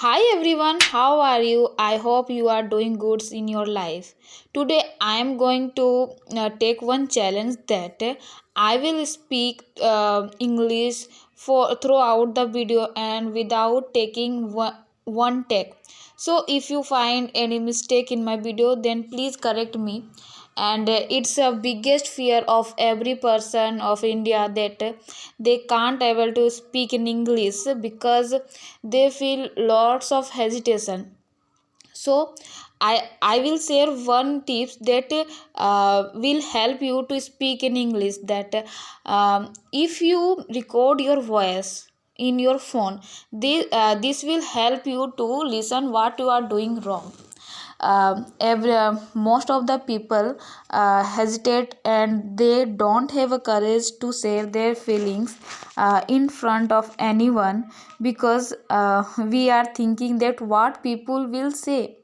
Hi everyone, how are you? I hope you are doing good in your life. Today I am going to take one challenge that I will speak English for throughout the video and without taking one take. So if you find any mistake in my video, then please correct me. And it's a biggest fear of every person of India that they can't able to speak in English because they feel lots of hesitation. So I will share one tips that will help you to speak in English, that if you record your voice in your phone, this will help you to listen what you are doing wrong. Most of the people hesitate and they don't have a courage to share their feelings in front of anyone because we are thinking that what people will say.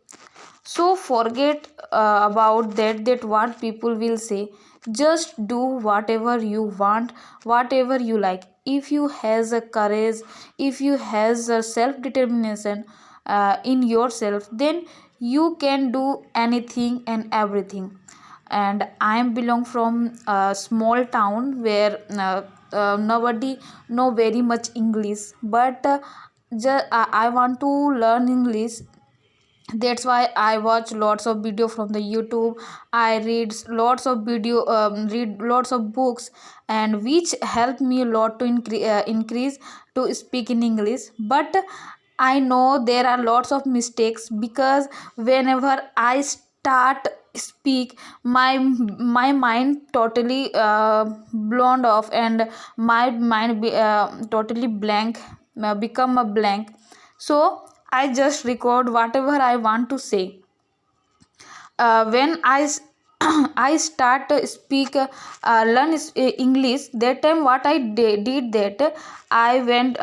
So forget about that what people will say. Just do whatever you want, whatever you like. If you has a courage, if you has a self determination in yourself, then you can do anything and everything. And I am belong from a small town where nobody know very much English, but I want to learn English. That's why I watch lots of video from the YouTube. I read lots of books, and which help me a lot to increase to speak in English. But I know there are lots of mistakes because whenever I start speak, my mind totally blown off, and my mind totally blank, become a blank. So I just record whatever I want to say. When I start to speak, learn English. That time, what I did that I went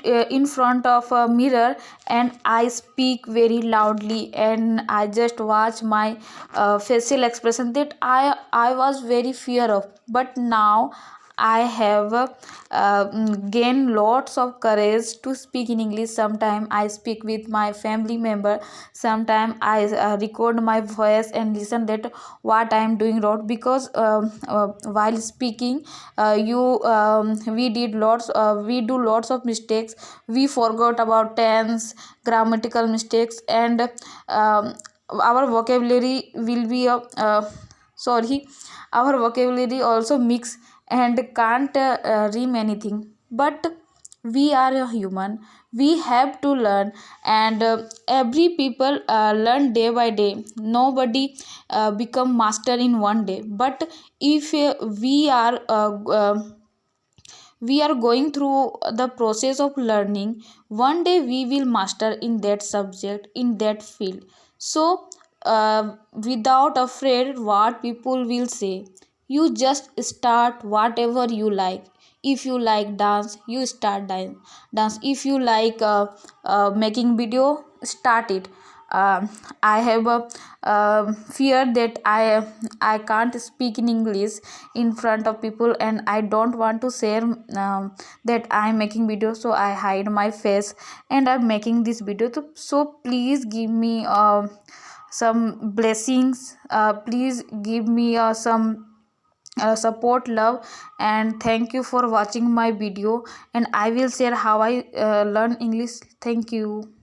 in front of a mirror and I speak very loudly, and I just watch my facial expression that I was very fear of. But now I have gained lots of courage to speak in English. Sometimes I speak with my family member. Sometimes I record my voice and listen that what I am doing wrong, because while speaking, we do lots of mistakes. We forgot about tense, grammatical mistakes, and our vocabulary will be sorry our vocabulary also mix and can't rhyme anything. But we are a human, we have to learn. And every people learn day by day. Nobody become master in one day. But if we are going through the process of learning, one day we will master in that subject, in that field. So without afraid what people will say, you just start whatever you like. If you like dance, you start dance. If you like making video, start it. I have a fear that I can't speak in English in front of people, and I don't want to share that I'm making video, so I hide my face and I'm making this video. So please give me some blessings. Please give me some support, love, and thank you for watching my video. And I will share how I learn English. Thank you.